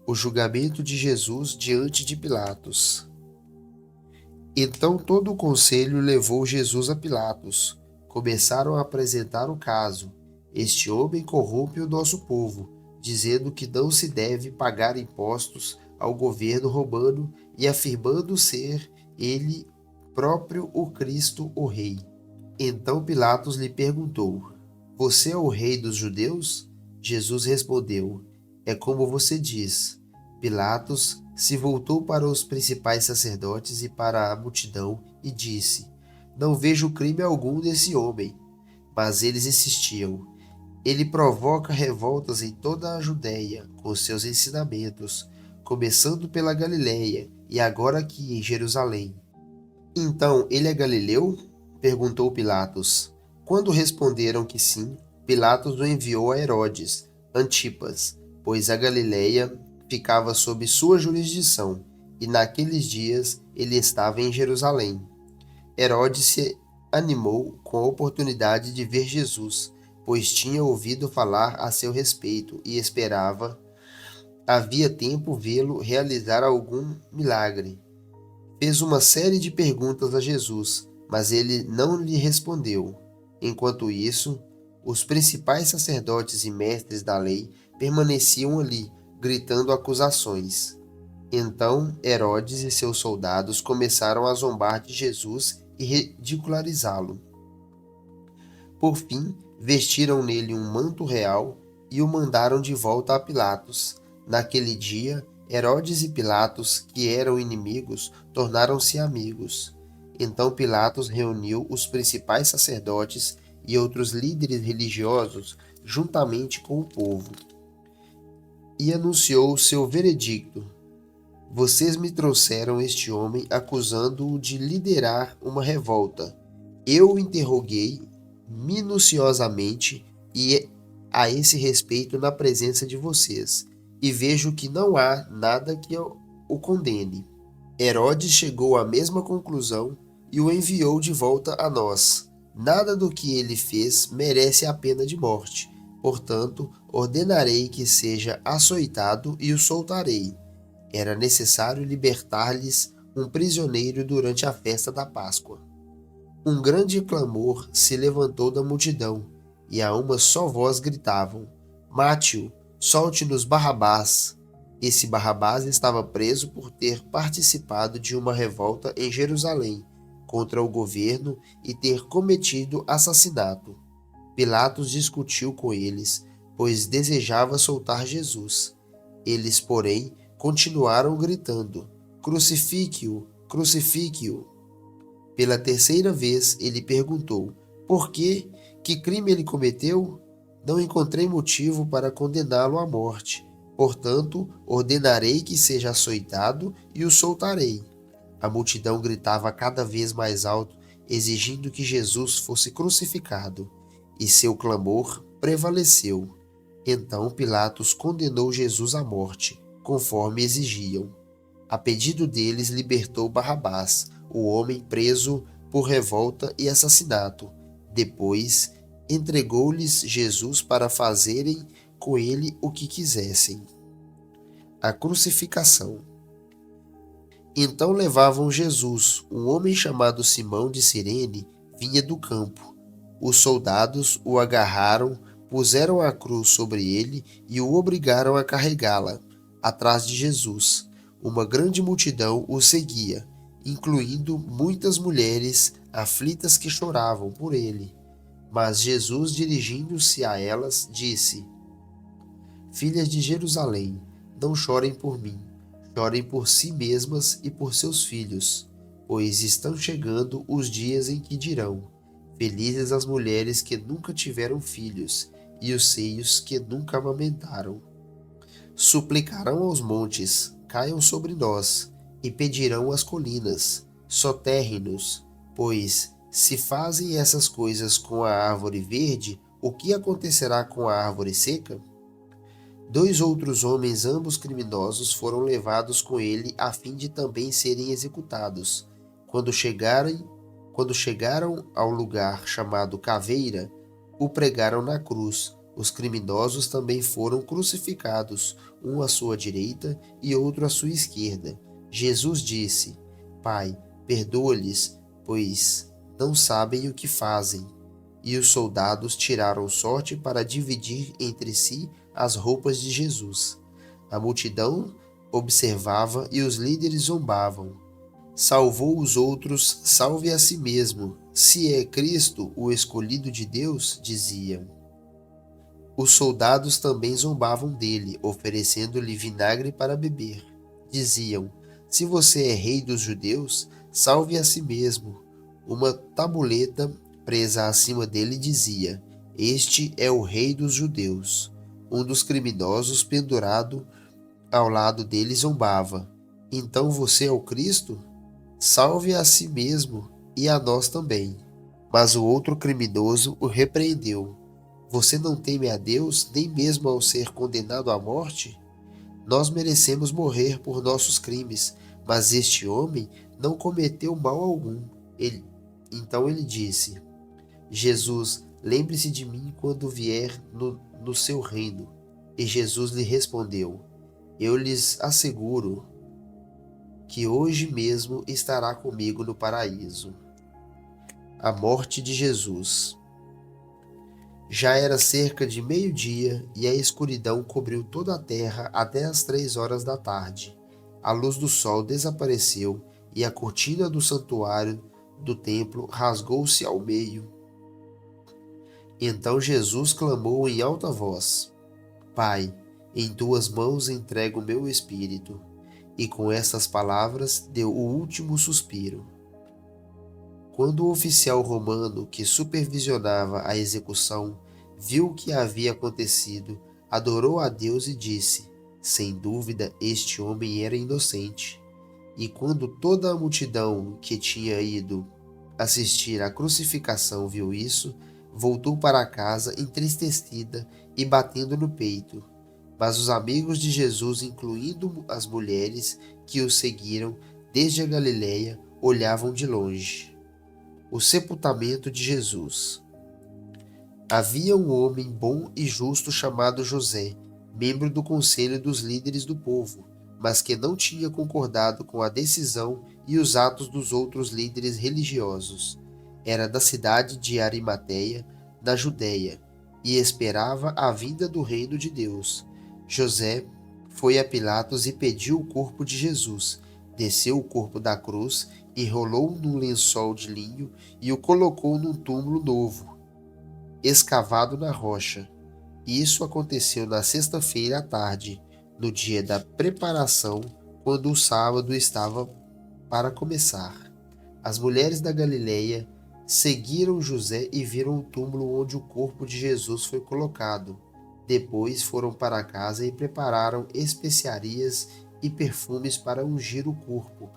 O julgamento de Jesus diante de Pilatos. Então todo o conselho levou Jesus a Pilatos. Começaram a apresentar o caso. Este homem corrompe o nosso povo, dizendo que não se deve pagar impostos ao governo romano e afirmando ser ele próprio o Cristo, o Rei. Então Pilatos lhe perguntou: Você é o rei dos judeus? Jesus respondeu: É como você diz. Pilatos se voltou para os principais sacerdotes e para a multidão e disse: Não vejo crime algum nesse homem. Mas eles insistiam: Ele provoca revoltas em toda a Judéia com seus ensinamentos, começando pela Galiléia e agora aqui em Jerusalém. Então ele é galileu? Perguntou Pilatos. Quando responderam que sim, Pilatos o enviou a Herodes Antipas, pois a Galiléia ficava sob sua jurisdição, e naqueles dias ele estava em Jerusalém. Herodes se animou com a oportunidade de ver Jesus, pois tinha ouvido falar a seu respeito e esperava, havia tempo, vê-lo realizar algum milagre. Fez uma série de perguntas a Jesus, mas ele não lhe respondeu. Enquanto isso, os principais sacerdotes e mestres da lei permaneciam ali, gritando acusações. Então Herodes e seus soldados começaram a zombar de Jesus e ridicularizá-lo. Por fim, vestiram nele um manto real e o mandaram de volta a Pilatos. Naquele dia, Herodes e Pilatos, que eram inimigos, tornaram-se amigos. Então Pilatos reuniu os principais sacerdotes e outros líderes religiosos juntamente com o povo e anunciou seu veredicto: Vocês me trouxeram este homem acusando-o de liderar uma revolta. Eu o interroguei minuciosamente e a esse respeito na presença de vocês, e vejo que não há nada que o condene. Herodes chegou à mesma conclusão e o enviou de volta a nós. Nada do que ele fez merece a pena de morte. Portanto, ordenarei que seja açoitado e o soltarei. Era necessário libertar-lhes um prisioneiro durante a festa da Páscoa. Um grande clamor se levantou da multidão, e a uma só voz gritavam: Mate-o, solte-nos Barrabás. Esse Barrabás estava preso por ter participado de uma revolta em Jerusalém contra o governo e ter cometido assassinato. Pilatos discutiu com eles, pois desejava soltar Jesus. Eles, porém, continuaram gritando: Crucifique-o! Crucifique-o! Pela terceira vez ele perguntou: Por quê? Que crime ele cometeu? Não encontrei motivo para condená-lo à morte. Portanto, ordenarei que seja açoitado e o soltarei. A multidão gritava cada vez mais alto, exigindo que Jesus fosse crucificado, e seu clamor prevaleceu. Então Pilatos condenou Jesus à morte, conforme exigiam. A pedido deles, libertou Barrabás, o homem preso por revolta e assassinato. Depois, entregou-lhes Jesus para fazerem com ele o que quisessem. A crucificação. Então levavam Jesus. Um homem chamado Simão de Cirene vinha do campo. Os soldados o agarraram, puseram a cruz sobre ele e o obrigaram a carregá-la atrás de Jesus. Uma grande multidão o seguia, incluindo muitas mulheres aflitas que choravam por ele. Mas Jesus, dirigindo-se a elas, disse: Filhas de Jerusalém, não chorem por mim, chorem por si mesmas e por seus filhos, pois estão chegando os dias em que dirão: Felizes as mulheres que nunca tiveram filhos e os seios que nunca amamentaram. Suplicarão aos montes: Caiam sobre nós, e pedirão às colinas: Soterre-nos, pois se fazem essas coisas com a árvore verde, o que acontecerá com a árvore seca? 2 outros homens, ambos criminosos, foram levados com ele a fim de também serem executados. Quando chegaram ao lugar chamado Caveira, o pregaram na cruz, Os criminosos também foram crucificados, um à sua direita e outro à sua esquerda. Jesus disse: Pai, perdoa-lhes, pois não sabem o que fazem. E os soldados tiraram sorte para dividir entre si as roupas de Jesus. A multidão observava e os líderes zombavam. Salvou os outros, salve a si mesmo. Se é Cristo, o escolhido de Deus, diziam. Os soldados também zombavam dele, oferecendo-lhe vinagre para beber. Diziam: Se você é rei dos judeus, salve a si mesmo. Uma tabuleta presa acima dele dizia: Este é o rei dos judeus. Um dos criminosos pendurado ao lado dele zombava: Então você é o Cristo? Salve a si mesmo e a nós também. Mas o outro criminoso o repreendeu: Você não teme a Deus, nem mesmo ao ser condenado à morte? Nós merecemos morrer por nossos crimes, mas este homem não cometeu mal algum. Então ele disse: Jesus, lembre-se de mim quando vier no seu reino. E Jesus lhe respondeu: Eu lhes asseguro que hoje mesmo estará comigo no paraíso. A morte de Jesus. Já era cerca de meio-dia e a escuridão cobriu toda a terra até as 3 horas da tarde. A luz do sol desapareceu e a cortina do santuário do templo rasgou-se ao meio. Então Jesus clamou em alta voz: Pai, em tuas mãos entrego o meu espírito. E com estas palavras deu o último suspiro. Quando o oficial romano que supervisionava a execução viu o que havia acontecido, adorou a Deus e disse: Sem dúvida, este homem era inocente. E quando toda a multidão que tinha ido assistir à crucificação viu isso, voltou para casa entristecida e batendo no peito. Mas os amigos de Jesus, incluindo as mulheres que o seguiram desde a Galiléia, olhavam de longe. O sepultamento de Jesus. Havia um homem bom e justo chamado José, membro do conselho dos líderes do povo, mas que não tinha concordado com a decisão e os atos dos outros líderes religiosos. Era da cidade de Arimateia, na Judéia, e esperava a vinda do reino de Deus. José foi a Pilatos e pediu o corpo de Jesus. Desceu o corpo da cruz, enrolou num lençol de linho e o colocou num túmulo novo, escavado na rocha. Isso aconteceu na sexta-feira à tarde, no dia da preparação, quando o sábado estava para começar. As mulheres da Galileia seguiram José e viram o túmulo onde o corpo de Jesus foi colocado. Depois foram para casa e prepararam especiarias e perfumes para ungir o corpo.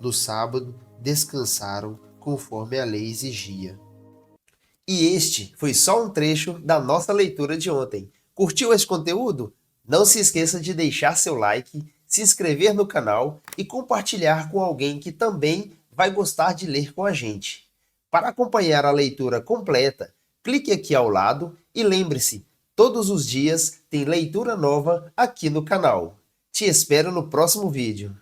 No sábado, descansaram conforme a lei exigia. E este foi só um trecho da nossa leitura de ontem. Curtiu esse conteúdo? Não se esqueça de deixar seu like, se inscrever no canal e compartilhar com alguém que também vai gostar de ler com a gente. Para acompanhar a leitura completa, clique aqui ao lado e lembre-se, todos os dias tem leitura nova aqui no canal. Te espero no próximo vídeo.